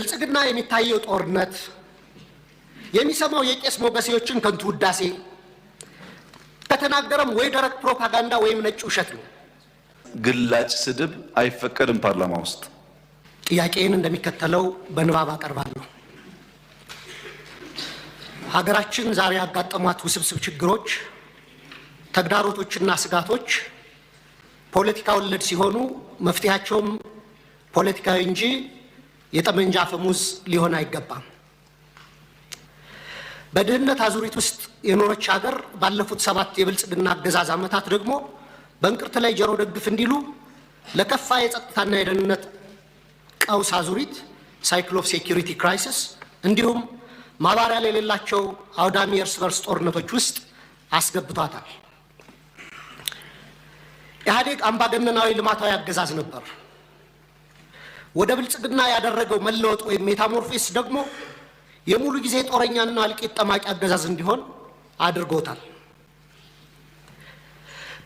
ብልጽግና የሚታየው ጦርነት የሚሰማው የቄስ ሞገሴዎችን ከንቱ ውዳሴ ከተናገረም ወይ ደረቅ ፕሮፓጋንዳ ወይም ነጭ ውሸት ነው። ግላጭ ስድብ አይፈቀድም ፓርላማ ውስጥ። ጥያቄን እንደሚከተለው በንባብ አቀርባለሁ። ሀገራችን ዛሬ ያጋጠሟት ውስብስብ ችግሮች፣ ተግዳሮቶችና ስጋቶች ፖለቲካ ወለድ ሲሆኑ መፍትሄያቸውም ፖለቲካዊ እንጂ የጠመንጃ አፈሙዝ ሊሆን አይገባም። በድህነት አዙሪት ውስጥ የኖረች ሀገር ባለፉት 7 የብልጽግና አገዛዝ ዓመታት ደግሞ በእንቅርት ላይ ጆሮ ደግፍ እንዲሉ ለከፋ የጸጥታና የደህንነት ቀውስ አዙሪት ሳይክል ኦፍ ሴኩሪቲ ክራይሲስ እንዲሁም ማባሪያ የሌላቸው አውዳሚ የእርስ በርስ ጦርነቶች ውስጥ አስገብቷታል። ኢህአዴግ አምባገነናዊ ልማታዊ አገዛዝ ነበር። ወደ ብልጽግና ያደረገው መለወጥ ወይም ሜታሞርፊስ ደግሞ የሙሉ ጊዜ ጦረኛና እልቂት ጠማቂ አገዛዝ እንዲሆን አድርጎታል።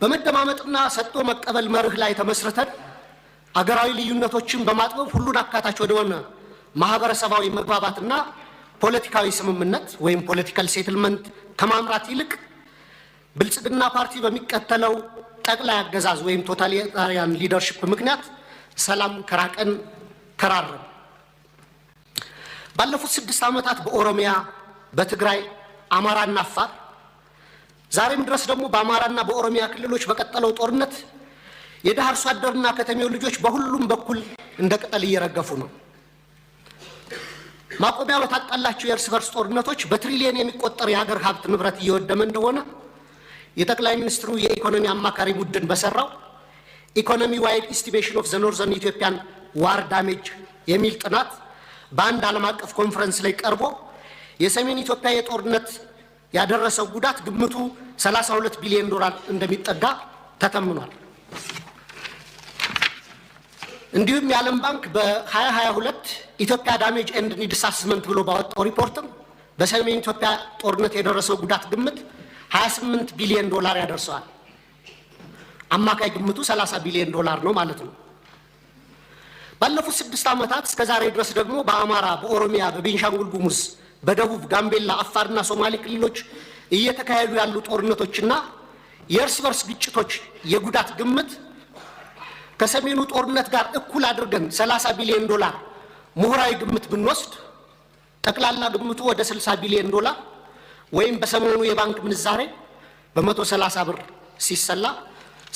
በመደማመጥና ሰጥቶ መቀበል መርህ ላይ ተመስርተን አገራዊ ልዩነቶችን በማጥበብ ሁሉን አካታች ወደሆነ ማህበረሰባዊ መግባባትና ፖለቲካዊ ስምምነት ወይም ፖለቲካል ሴትልመንት ከማምራት ይልቅ ብልጽግና ፓርቲ በሚከተለው ጠቅላይ አገዛዝ ወይም ቶታሊታሪያን ሊደርሺፕ ምክንያት ሰላም ከራቀን ከራረም። ባለፉት 6 ዓመታት በኦሮሚያ፣ በትግራይ፣ አማራና አፋር ዛሬም ድረስ ደግሞ በአማራና በኦሮሚያ ክልሎች በቀጠለው ጦርነት የደሃ አርሶ አደርና ከተሜው ልጆች በሁሉም በኩል እንደ ቅጠል እየረገፉ ነው። ማቆሚያ በታጣላቸው የእርስ በርስ ጦርነቶች በትሪሊየን የሚቆጠር የሀገር ሀብት ንብረት እየወደመ እንደሆነ የጠቅላይ ሚኒስትሩ የኢኮኖሚ አማካሪ ቡድን በሰራው ኢኮኖሚ ዋይድ ኢስቲሜሽን ኦፍ ዘ ኖርዘርን ኢትዮጵያን ዋር ዳሜጅ የሚል ጥናት በአንድ ዓለም አቀፍ ኮንፈረንስ ላይ ቀርቦ የሰሜን ኢትዮጵያ የጦርነት ያደረሰው ጉዳት ግምቱ 32 ቢሊዮን ዶላር እንደሚጠጋ ተተምኗል። እንዲሁም የዓለም ባንክ በ2022 ኢትዮጵያ ዳሜጅ ኤንድ ኒድስ አሰስመንት ብሎ ባወጣው ሪፖርትም በሰሜን ኢትዮጵያ ጦርነት የደረሰው ጉዳት ግምት 28 ቢሊዮን ዶላር ያደርሰዋል። አማካይ ግምቱ 30 ቢሊዮን ዶላር ነው ማለት ነው። ባለፉት 6 ዓመታት እስከ ዛሬ ድረስ ደግሞ በአማራ፣ በኦሮሚያ፣ በቤንሻንጉል ጉሙዝ፣ በደቡብ ጋምቤላ፣ አፋርና ሶማሌ ክልሎች እየተካሄዱ ያሉ ጦርነቶችና የእርስ በርስ ግጭቶች የጉዳት ግምት ከሰሜኑ ጦርነት ጋር እኩል አድርገን 30 ቢሊዮን ዶላር ምሁራዊ ግምት ብንወስድ ጠቅላላ ግምቱ ወደ 60 ቢሊዮን ዶላር ወይም በሰሞኑ የባንክ ምንዛሬ በ130 ብር ሲሰላ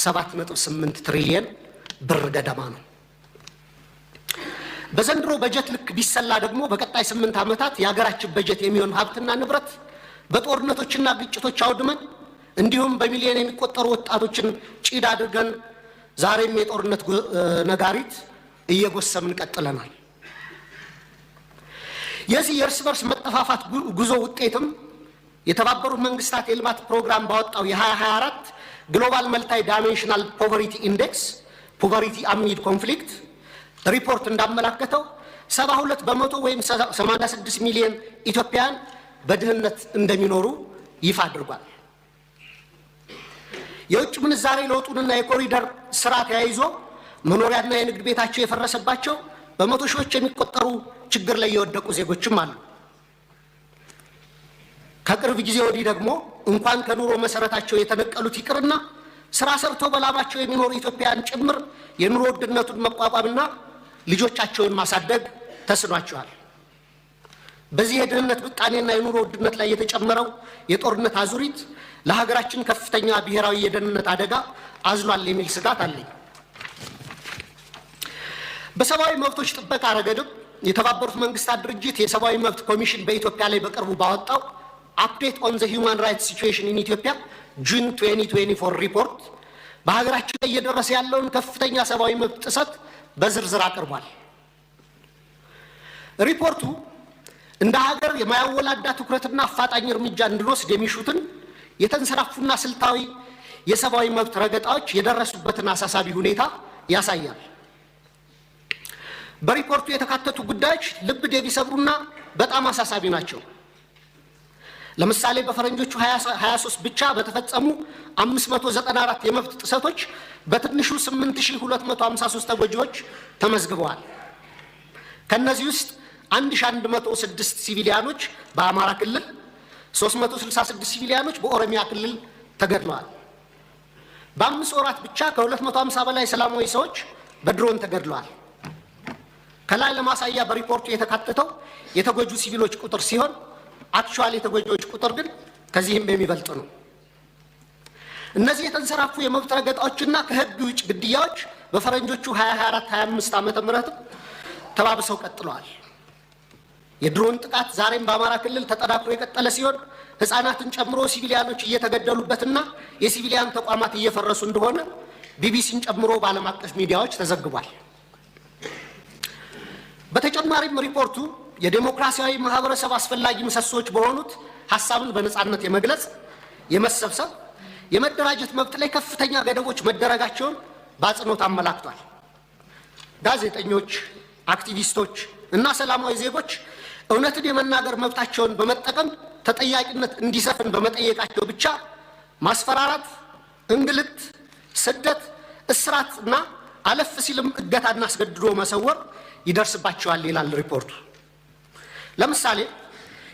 7.8 ትሪሊየን ብር ገደማ ነው። በዘንድሮ በጀት ልክ ቢሰላ ደግሞ በቀጣይ 8 ዓመታት የሀገራችን በጀት የሚሆን ሀብትና ንብረት በጦርነቶችና ግጭቶች አውድመን እንዲሁም በሚሊዮን የሚቆጠሩ ወጣቶችን ጭድ አድርገን ዛሬም የጦርነት ነጋሪት እየጎሰምን ቀጥለናል። የዚህ የእርስ በርስ መጠፋፋት ጉዞ ውጤትም የተባበሩት መንግስታት የልማት ፕሮግራም ባወጣው የ2024 ግሎባል መልታይ ዳይሜንሽናል ፖቨርቲ ኢንዴክስ ፖቨርቲ አሚድ ኮንፍሊክት ሪፖርት እንዳመላከተው 72 በመቶ ወይም 86 ሚሊዮን ኢትዮጵያውያን በድህነት እንደሚኖሩ ይፋ አድርጓል። የውጭ ምንዛሬ ለውጡንና የኮሪደር ስራ ተያይዞ መኖሪያና የንግድ ቤታቸው የፈረሰባቸው በመቶ ሺዎች የሚቆጠሩ ችግር ላይ የወደቁ ዜጎችም አሉ። ከቅርብ ጊዜ ወዲህ ደግሞ እንኳን ከኑሮ መሰረታቸው የተነቀሉት ይቅርና ስራ ሰርተው በላባቸው የሚኖሩ ኢትዮጵያውያን ጭምር የኑሮ ውድነቱን መቋቋምና ልጆቻቸውን ማሳደግ ተስኗቸዋል። በዚህ የድህነት ብጣኔና የኑሮ ውድነት ላይ የተጨመረው የጦርነት አዙሪት ለሀገራችን ከፍተኛ ብሔራዊ የደህንነት አደጋ አዝሏል የሚል ስጋት አለኝ። በሰብአዊ መብቶች ጥበቃ ረገድም የተባበሩት መንግስታት ድርጅት የሰብአዊ መብት ኮሚሽን በኢትዮጵያ ላይ በቅርቡ ባወጣው አፕዴት ኦን ዘ ሂውማን ራይትስ ሲቹዌሽን ኢን ኢትዮጵያ ጁን 2024 ሪፖርት በሀገራችን ላይ እየደረሰ ያለውን ከፍተኛ ሰብአዊ መብት ጥሰት በዝርዝር አቅርቧል። ሪፖርቱ እንደ ሀገር የማያወላዳ ትኩረትና አፋጣኝ እርምጃ እንድንወስድ የሚሹትን የተንሰራፉና ስልታዊ የሰብአዊ መብት ረገጣዎች የደረሱበትን አሳሳቢ ሁኔታ ያሳያል። በሪፖርቱ የተካተቱ ጉዳዮች ልብ የሚሰብሩና በጣም አሳሳቢ ናቸው። ለምሳሌ በፈረንጆቹ 23 ብቻ በተፈጸሙ 594 የመብት ጥሰቶች በትንሹ 8253 ተጎጂዎች ተመዝግበዋል። ከነዚህ ውስጥ 1106 ሲቪሊያኖች በአማራ ክልል 366 ሲቪሊያኖች በኦሮሚያ ክልል ተገድለዋል። በ5 ወራት ብቻ ከ250 በላይ ሰላማዊ ሰዎች በድሮን ተገድለዋል። ከላይ ለማሳያ በሪፖርቱ የተካተተው የተጎጁ ሲቪሎች ቁጥር ሲሆን አክቹዋሊ የተጎጂዎች ቁጥር ግን ከዚህም የሚበልጥ ነው። እነዚህ የተንሰራፉ የመብት ረገጣዎችና ከህግ ውጭ ግድያዎች በፈረንጆቹ 2024-25 ዓመተ ምህረት ተባብሰው ቀጥለዋል። የድሮን ጥቃት ዛሬም በአማራ ክልል ተጠናክሮ የቀጠለ ሲሆን ህፃናትን ጨምሮ ሲቪሊያኖች እየተገደሉበትና የሲቪሊያን ተቋማት እየፈረሱ እንደሆነ ቢቢሲን ጨምሮ በዓለም አቀፍ ሚዲያዎች ተዘግቧል። በተጨማሪም ሪፖርቱ የዲሞክራሲያዊ ማህበረሰብ አስፈላጊ ምሰሶች በሆኑት ሐሳብን በነጻነት የመግለጽ፣ የመሰብሰብ፣ የመደራጀት መብት ላይ ከፍተኛ ገደቦች መደረጋቸውን በአጽንኦት አመላክቷል። ጋዜጠኞች፣ አክቲቪስቶች እና ሰላማዊ ዜጎች እውነትን የመናገር መብታቸውን በመጠቀም ተጠያቂነት እንዲሰፍን በመጠየቃቸው ብቻ ማስፈራራት፣ እንግልት፣ ስደት፣ እስራት እና አለፍ ሲልም እገታና አስገድዶ መሰወር ይደርስባቸዋል ይላል ሪፖርቱ። ለምሳሌ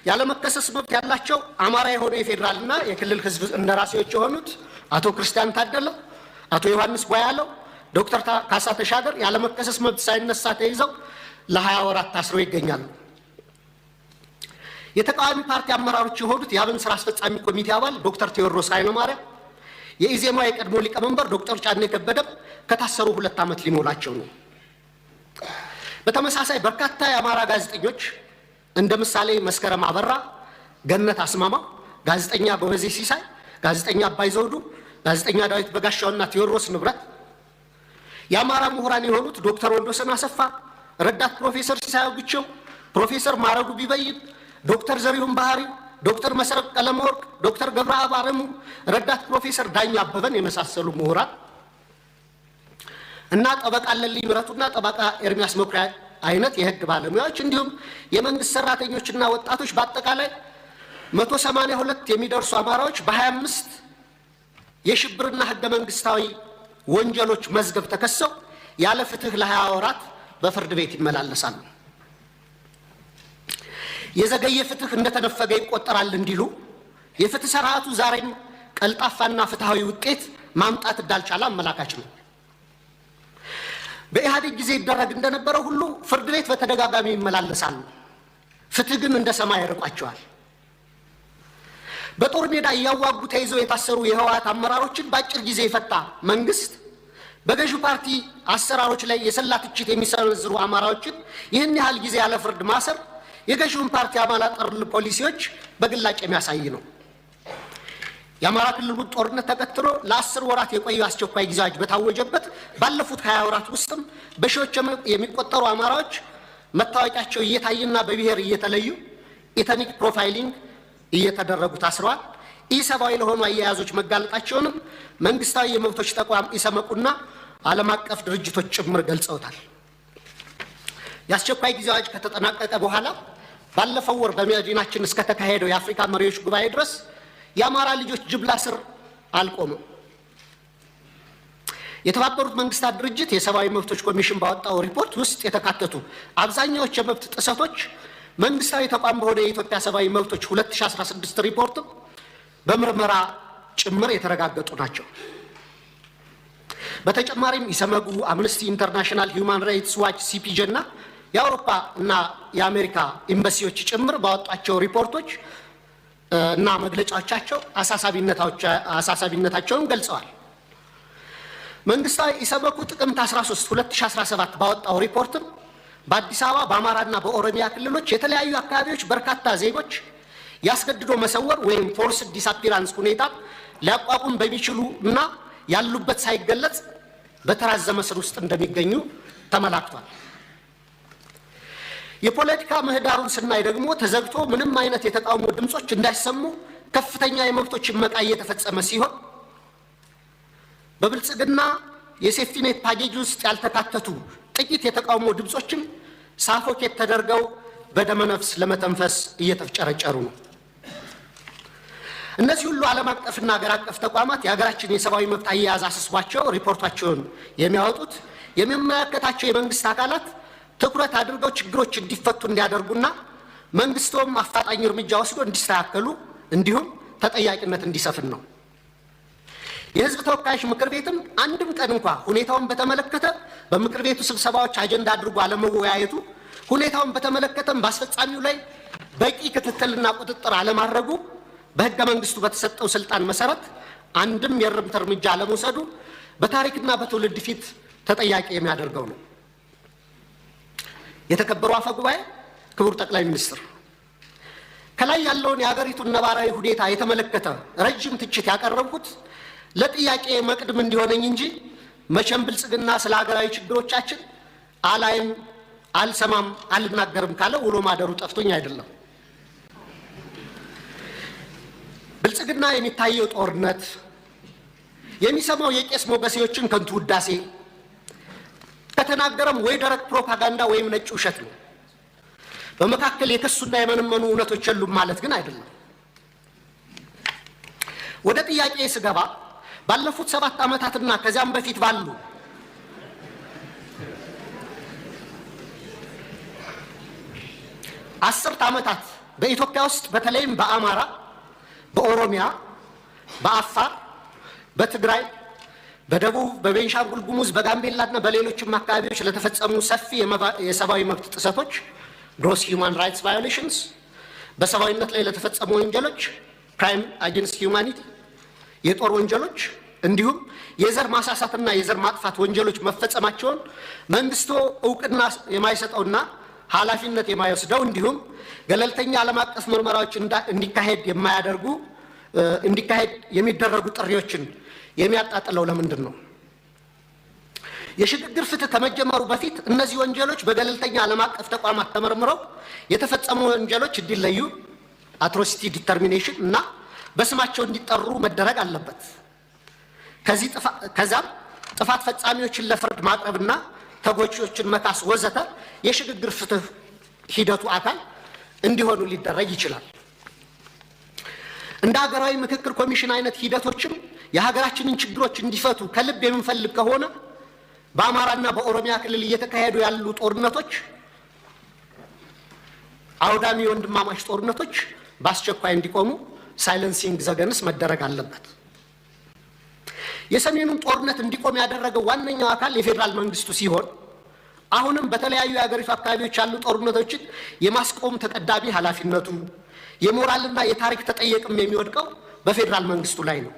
ያለመከሰስ መብት ያላቸው አማራ የሆነ የፌዴራልና የክልል ህዝብ እንደራሴዎች የሆኑት አቶ ክርስቲያን ታደለ፣ አቶ ዮሐንስ ጓያለው፣ ዶክተር ካሳ ተሻገር ያለመከሰስ መብት ሳይነሳ ተይዘው ለ20 ወራት ታስረው ይገኛሉ። የተቃዋሚ ፓርቲ አመራሮች የሆኑት የአብን ስራ አስፈጻሚ ኮሚቴ አባል ዶክተር ቴዎድሮስ ኃይለማርያም፣ የኢዜማ የቀድሞ ሊቀመንበር ዶክተር ጫኔ ከበደም ከታሰሩ 2 ዓመት ሊሞላቸው ነው። በተመሳሳይ በርካታ የአማራ ጋዜጠኞች እንደ ምሳሌ መስከረም አበራ፣ ገነት አስማማ፣ ጋዜጠኛ ጎበዜ ሲሳይ፣ ጋዜጠኛ አባይ ዘውዱ፣ ጋዜጠኛ ዳዊት በጋሻውና ቴዎድሮስ ንብረት፣ የአማራ ምሁራን የሆኑት ዶክተር ወንዶሰን አሰፋ፣ ረዳት ፕሮፌሰር ሲሳይ ግቸው፣ ፕሮፌሰር ማረጉ ቢበይን፣ ዶክተር ዘሪሁን ባህሪ፣ ዶክተር መሰረት ቀለመወርቅ፣ ዶክተር ገብረአብ አረሙ፣ ረዳት ፕሮፌሰር ዳኛ አበበን የመሳሰሉ ምሁራን እና ጠበቃ ለልይ ምረቱና ጠበቃ ኤርሚያስ መኩሪያ አይነት የህግ ባለሙያዎች እንዲሁም የመንግስት ሰራተኞችና ወጣቶች በአጠቃላይ 182 የሚደርሱ አማራዎች በ25 የሽብርና ህገ መንግስታዊ ወንጀሎች መዝገብ ተከሰው ያለ ፍትህ ለ20 ወራት በፍርድ ቤት ይመላለሳሉ። የዘገየ ፍትህ እንደተነፈገ ይቆጠራል እንዲሉ የፍትህ ስርዓቱ ዛሬም ቀልጣፋና ፍትሃዊ ውጤት ማምጣት እንዳልቻለ አመላካች ነው። በኢህአዴግ ጊዜ ይደረግ እንደነበረው ሁሉ ፍርድ ቤት በተደጋጋሚ ይመላለሳሉ። ፍትህ ግን እንደ ሰማይ ያርቋቸዋል። በጦር ሜዳ እያዋጉ ተይዘው የታሰሩ የህወሓት አመራሮችን በአጭር ጊዜ የፈታ መንግስት በገዢው ፓርቲ አሰራሮች ላይ የሰላ ትችት የሚሰነዝሩ አማራዎችን ይህን ያህል ጊዜ ያለ ፍርድ ማሰር የገዢውን ፓርቲ አባላት ጠር ፖሊሲዎች በግላጭ የሚያሳይ ነው። የአማራ ክልሉ ጦርነት ተከትሎ ለ10 ወራት የቆየ አስቸኳይ ጊዜ አዋጅ በታወጀበት ባለፉት 20 ወራት ውስጥም በሺዎች የሚቆጠሩ አማራዎች መታወቂያቸው እየታየና በብሔር እየተለዩ ኢተኒክ ፕሮፋይሊንግ እየተደረጉ ታስረዋል። ኢሰብአዊ ለሆኑ አያያዞች መጋለጣቸውንም መንግስታዊ የመብቶች ተቋም ኢሰመቁና ዓለም አቀፍ ድርጅቶች ጭምር ገልጸውታል። የአስቸኳይ ጊዜ አዋጅ ከተጠናቀቀ በኋላ ባለፈው ወር በመዲናችን እስከ ተካሄደው የአፍሪካ መሪዎች ጉባኤ ድረስ የአማራ ልጆች ጅምላ ስር አልቆመም። የተባበሩት መንግስታት ድርጅት የሰብአዊ መብቶች ኮሚሽን ባወጣው ሪፖርት ውስጥ የተካተቱ አብዛኛዎቹ የመብት ጥሰቶች መንግስታዊ ተቋም በሆነ የኢትዮጵያ ሰብአዊ መብቶች 2016 ሪፖርት በምርመራ ጭምር የተረጋገጡ ናቸው። በተጨማሪም ኢሰመጉ፣ አምነስቲ ኢንተርናሽናል፣ ሂውማን ራይትስ ዋች፣ ሲፒጄ እና የአውሮፓ እና የአሜሪካ ኤምባሲዎች ጭምር ባወጣቸው ሪፖርቶች እና መግለጫዎቻቸው አሳሳቢነታቸውን ገልጸዋል። መንግስታዊ ኢሰመጉ ጥቅምት 13 2017 ባወጣው ሪፖርትም በአዲስ አበባ በአማራና በኦሮሚያ ክልሎች የተለያዩ አካባቢዎች በርካታ ዜጎች ያስገድዶ መሰወር ወይም ፎርስድ ዲስአፒራንስ ሁኔታ ሊያቋቁም በሚችሉ እና ያሉበት ሳይገለጽ በተራዘመ ስር ውስጥ እንደሚገኙ ተመላክቷል። የፖለቲካ ምህዳሩን ስናይ ደግሞ ተዘግቶ ምንም አይነት የተቃውሞ ድምጾች እንዳይሰሙ ከፍተኛ የመብቶች መቃ እየተፈጸመ ሲሆን በብልጽግና የሴፍቲኔት ፓኬጅ ውስጥ ያልተካተቱ ጥቂት የተቃውሞ ድምጾችም ሳፎኬት ተደርገው በደመነፍስ ለመተንፈስ እየተፍጨረጨሩ ነው። እነዚህ ሁሉ ዓለም አቀፍና ሀገር አቀፍ ተቋማት የሀገራችን የሰብአዊ መብት አያያዝ አስስቧቸው ሪፖርታቸውን የሚያወጡት የሚመለከታቸው የመንግስት አካላት ትኩረት አድርገው ችግሮች እንዲፈቱ እንዲያደርጉና መንግስቶም አፋጣኝ እርምጃ ወስዶ እንዲስተካከሉ እንዲሁም ተጠያቂነት እንዲሰፍን ነው። የህዝብ ተወካዮች ምክር ቤትም አንድም ቀን እንኳን ሁኔታውን በተመለከተ በምክር ቤቱ ስብሰባዎች አጀንዳ አድርጎ አለመወያየቱ፣ ሁኔታውን በተመለከተም በአስፈጻሚው ላይ በቂ ክትትልና ቁጥጥር አለማድረጉ፣ በህገ መንግስቱ በተሰጠው ስልጣን መሰረት አንድም የእርምት እርምጃ አለመውሰዱ በታሪክና በትውልድ ፊት ተጠያቂ የሚያደርገው ነው። የተከበሩ አፈ ጉባኤ፣ ክቡር ጠቅላይ ሚኒስትር፣ ከላይ ያለውን የሀገሪቱን ነባራዊ ሁኔታ የተመለከተ ረጅም ትችት ያቀረብኩት ለጥያቄ መቅድም እንዲሆነኝ እንጂ መቼም ብልጽግና ስለ ሀገራዊ ችግሮቻችን አላይም፣ አልሰማም፣ አልናገርም ካለ ውሎ ማደሩ ጠፍቶኝ አይደለም። ብልጽግና የሚታየው ጦርነት፣ የሚሰማው የቄስ ሞገሴዎችን ከንቱ ውዳሴ፣ ከተናገረም ወይ ደረቅ ፕሮፓጋንዳ ወይም ነጭ ውሸት ነው። በመካከል የከሱና የመነመኑ እውነቶች የሉም ማለት ግን አይደለም። ወደ ጥያቄ ስገባ ባለፉት 7 ዓመታትና ከዚያም በፊት ባሉ አስርት ዓመታት በኢትዮጵያ ውስጥ በተለይም በአማራ፣ በኦሮሚያ፣ በአፋር፣ በትግራይ፣ በደቡብ፣ በቤንሻንጉል ጉሙዝ፣ በጋምቤላና በሌሎችም አካባቢዎች ለተፈጸሙ ሰፊ የሰብአዊ መብት ጥሰቶች ግሮስ ሂውማን ራይትስ ቫዮሌሽንስ፣ በሰብአዊነት ላይ ለተፈጸሙ ወንጀሎች ክራይም አጌንስት ሂውማኒቲ፣ የጦር ወንጀሎች እንዲሁም የዘር ማሳሳትና የዘር ማጥፋት ወንጀሎች መፈጸማቸውን መንግስቱ እውቅና የማይሰጠውና ኃላፊነት የማይወስደው እንዲሁም ገለልተኛ ዓለም አቀፍ ምርመራዎች እንዲካሄድ የሚደረጉ ጥሪዎችን የሚያጣጥለው ለምንድን ነው? የሽግግር ፍትህ ከመጀመሩ በፊት እነዚህ ወንጀሎች በገለልተኛ ዓለም አቀፍ ተቋማት ተመርምረው የተፈጸሙ ወንጀሎች እንዲለዩ አትሮሲቲ ዲተርሚኔሽን እና በስማቸው እንዲጠሩ መደረግ አለበት። ከዛም ጥፋት ፈጻሚዎችን ለፍርድ ማቅረብና ተጎጂዎችን መካስ ወዘተ የሽግግር ፍትህ ሂደቱ አካል እንዲሆኑ ሊደረግ ይችላል። እንደ ሀገራዊ ምክክር ኮሚሽን አይነት ሂደቶችም የሀገራችንን ችግሮች እንዲፈቱ ከልብ የምንፈልግ ከሆነ በአማራና በኦሮሚያ ክልል እየተካሄዱ ያሉ ጦርነቶች፣ አውዳሚ ወንድማማች ጦርነቶች በአስቸኳይ እንዲቆሙ ሳይለንሲንግ ዘገንስ መደረግ አለበት። የሰሜኑን ጦርነት እንዲቆም ያደረገው ዋነኛው አካል የፌዴራል መንግስቱ ሲሆን አሁንም በተለያዩ የሀገሪቱ አካባቢዎች ያሉ ጦርነቶችን የማስቆም ተቀዳሚ ኃላፊነቱ የሞራልና የታሪክ ተጠየቅም የሚወድቀው በፌዴራል መንግስቱ ላይ ነው።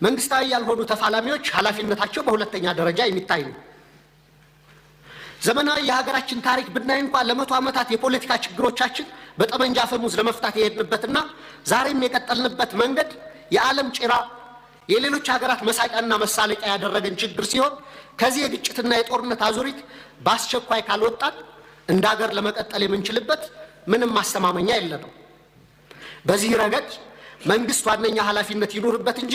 መንግስታዊ ያልሆኑ ተፋላሚዎች ኃላፊነታቸው በሁለተኛ ደረጃ የሚታይ ነው። ዘመናዊ የሀገራችን ታሪክ ብናይ እንኳን ለመቶ ዓመታት የፖለቲካ ችግሮቻችን በጠመንጃ አፈሙዝ ለመፍታት የሄድንበትና ዛሬም የቀጠልንበት መንገድ የዓለም ጭራ የሌሎች ሀገራት መሳቂያና መሳለቂያ ያደረገን ችግር ሲሆን ከዚህ የግጭትና የጦርነት አዙሪት በአስቸኳይ ካልወጣን እንደ ሀገር ለመቀጠል የምንችልበት ምንም ማስተማመኛ የለንም። በዚህ ረገድ መንግስት ዋነኛ ኃላፊነት ይኖርበት እንጂ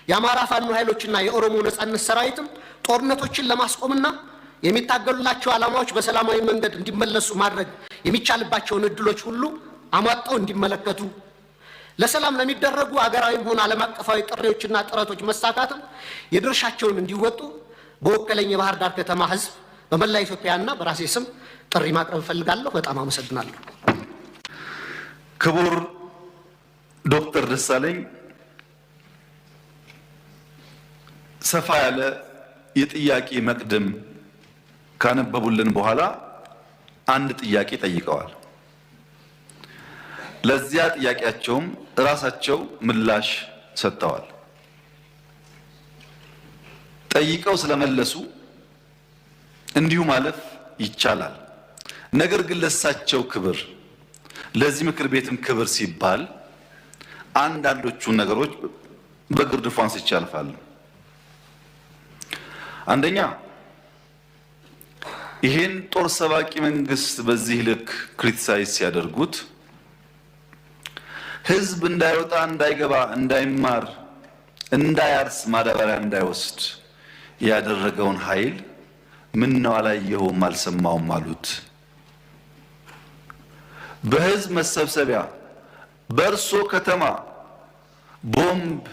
የአማራ ፋኖ ኃይሎችና የኦሮሞ ነጻነት ሰራዊትም ጦርነቶችን ለማስቆምና የሚታገሉላቸው ዓላማዎች በሰላማዊ መንገድ እንዲመለሱ ማድረግ የሚቻልባቸውን እድሎች ሁሉ አሟጣው እንዲመለከቱ፣ ለሰላም ለሚደረጉ አገራዊም ሆነ ዓለም አቀፋዊ ጥሪዎችና ጥረቶች መሳካትም የድርሻቸውን እንዲወጡ በወከለኝ የባህር ዳር ከተማ ህዝብ በመላ ኢትዮጵያና በራሴ ስም ጥሪ ማቅረብ እፈልጋለሁ። በጣም አመሰግናለሁ። ክቡር ዶክተር ደሳለኝ ሰፋ ያለ የጥያቄ መቅድም ካነበቡልን በኋላ አንድ ጥያቄ ጠይቀዋል። ለዚያ ጥያቄያቸውም ራሳቸው ምላሽ ሰጥተዋል። ጠይቀው ስለመለሱ እንዲሁ ማለፍ ይቻላል። ነገር ግን ለሳቸው ክብር፣ ለዚህ ምክር ቤትም ክብር ሲባል አንዳንዶቹን ነገሮች በግርድፉ አንስቼ አልፋለሁ። አንደኛ፣ ይሄን ጦር ሰባቂ መንግስት በዚህ ልክ ክሪቲሳይዝ ሲያደርጉት ህዝብ እንዳይወጣ፣ እንዳይገባ፣ እንዳይማር፣ እንዳያርስ፣ ማዳበሪያ እንዳይወስድ ያደረገውን ኃይል ምን ነው አላየኸውም አልሰማውም አሉት። በህዝብ መሰብሰቢያ በእርሶ ከተማ ቦምብ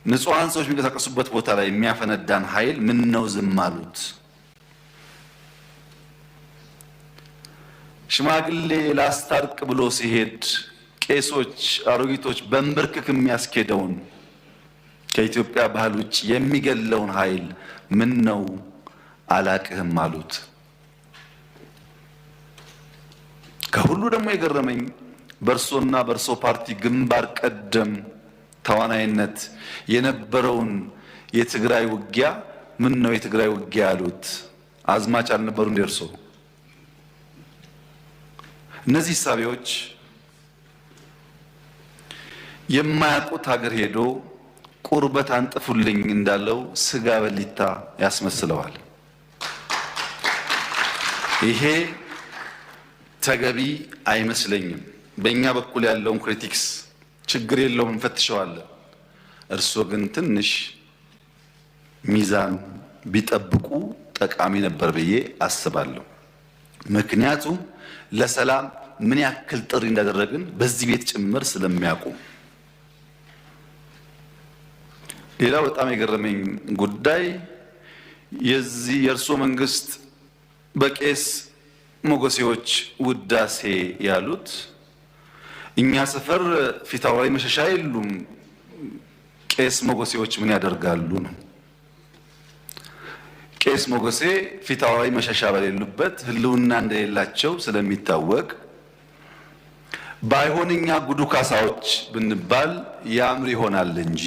ንጹሃን ሰዎች የሚንቀሳቀሱበት ቦታ ላይ የሚያፈነዳን ኃይል ምን ነው ዝም አሉት? ሽማግሌ ላስታርቅ ብሎ ሲሄድ ቄሶች፣ አሮጊቶች በንብርክክ የሚያስኬደውን ከኢትዮጵያ ባህል ውጭ የሚገለውን ኃይል ምን ነው አላቅህም አሉት። ከሁሉ ደግሞ የገረመኝ በእርሶና በእርሶ ፓርቲ ግንባር ቀደም ተዋናይነት የነበረውን የትግራይ ውጊያ ምን ነው የትግራይ ውጊያ ያሉት? አዝማች አልነበሩ እንደ እርሶ? እነዚህ ሳቢዎች የማያውቁት ሀገር ሄዶ ቁርበት አንጥፉልኝ እንዳለው ስጋ በሊታ ያስመስለዋል። ይሄ ተገቢ አይመስለኝም። በእኛ በኩል ያለውን ክሪቲክስ ችግር የለውም እንፈትሸዋለን። እርሶ ግን ትንሽ ሚዛን ቢጠብቁ ጠቃሚ ነበር ብዬ አስባለሁ። ምክንያቱም ለሰላም ምን ያክል ጥሪ እንዳደረግን በዚህ ቤት ጭምር ስለሚያውቁ። ሌላው በጣም የገረመኝ ጉዳይ የእርሶ መንግስት በቄስ ሞገሴዎች ውዳሴ ያሉት እኛ ሰፈር ፊታውራሪ መሸሻ የሉም፣ ቄስ ሞገሴዎች ምን ያደርጋሉ ነው። ቄስ ሞገሴ ፊታውራሪ መሸሻ በሌሉበት ህልውና እንደሌላቸው ስለሚታወቅ ባይሆን እኛ ጉዱ ካሳዎች ብንባል ያምር ይሆናል እንጂ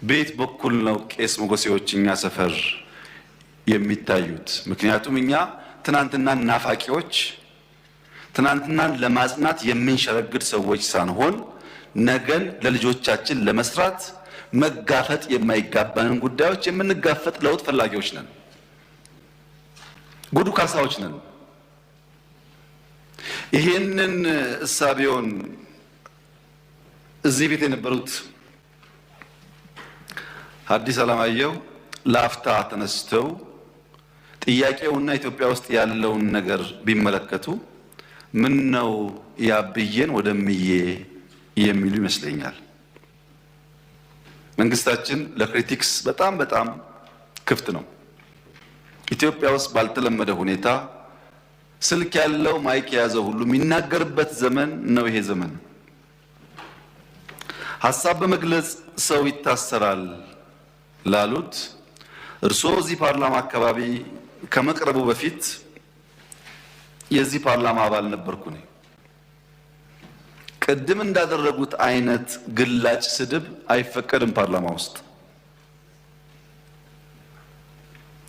ቤት በኩል ነው ቄስ ሞገሴዎች እኛ ሰፈር የሚታዩት። ምክንያቱም እኛ ትናንትናን ናፋቂዎች፣ ትናንትናን ለማጽናት የምንሸረግድ ሰዎች ሳንሆን ነገን ለልጆቻችን ለመስራት መጋፈጥ የማይጋባንን ጉዳዮች የምንጋፈጥ ለውጥ ፈላጊዎች ነን። ጉዱ ካሳዎች ነን። ይሄንን እሳቤውን እዚህ ቤት የነበሩት ሐዲስ ዓለማየሁ ላፍታ ተነስተው ጥያቄውና ኢትዮጵያ ውስጥ ያለውን ነገር ቢመለከቱ ምን ነው ያብዬን ወደምዬ የሚሉ ይመስለኛል። መንግስታችን ለክሪቲክስ በጣም ክፍት ነው። ኢትዮጵያ ውስጥ ባልተለመደ ሁኔታ ስልክ ያለው ማይክ የያዘው ሁሉ የሚናገርበት ዘመን ነው ይሄ ዘመን። ሐሳብ በመግለጽ ሰው ይታሰራል ላሉት እርስዎ እዚህ ፓርላማ አካባቢ ከመቅረቡ በፊት የዚህ ፓርላማ አባል ነበርኩ ነኝ። ቅድም እንዳደረጉት አይነት ግላጭ ስድብ አይፈቀድም ፓርላማ ውስጥ።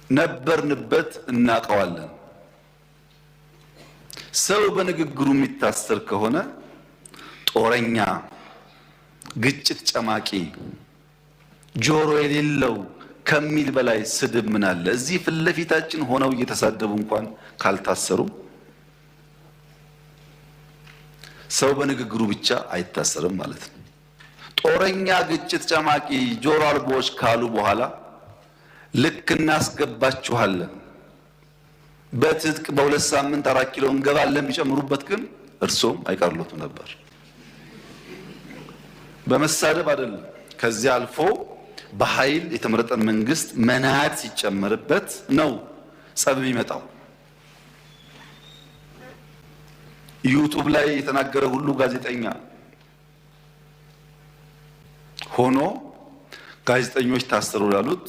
ነበርንበት፣ እናውቀዋለን። ሰው በንግግሩ የሚታሰር ከሆነ ጦረኛ፣ ግጭት ጨማቂ፣ ጆሮ የሌለው ከሚል በላይ ስድብ ምን አለ? እዚህ ፊት ለፊታችን ሆነው እየተሳደቡ እንኳን ካልታሰሩ ሰው በንግግሩ ብቻ አይታሰርም ማለት ነው። ጦረኛ፣ ግጭት ጨማቂ፣ ጆሮ አልቦች ካሉ በኋላ ልክ እናስገባችኋለን በትጥቅ በ2 ሳምንት 4 ኪሎ እንገባለን ቢጨምሩበት ግን እርሶም አይቀርሉትም ነበር። በመሳደብ አይደለም። ከዚያ አልፎ በኃይል የተመረጠን መንግስት መናት ሲጨመርበት ነው ጸብ የሚመጣው። ዩቱብ ላይ የተናገረ ሁሉ ጋዜጠኛ ሆኖ ጋዜጠኞች ታሰሩ ላሉት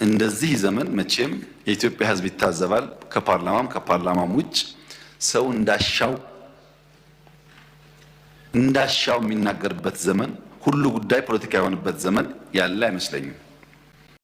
እንደዚህ ዘመን መቼም የኢትዮጵያ ሕዝብ ይታዘባል። ከፓርላማም ውጭ ሰው እንዳሻው የሚናገርበት ዘመን፣ ሁሉ ጉዳይ ፖለቲካ የሆነበት ዘመን ያለ አይመስለኝም።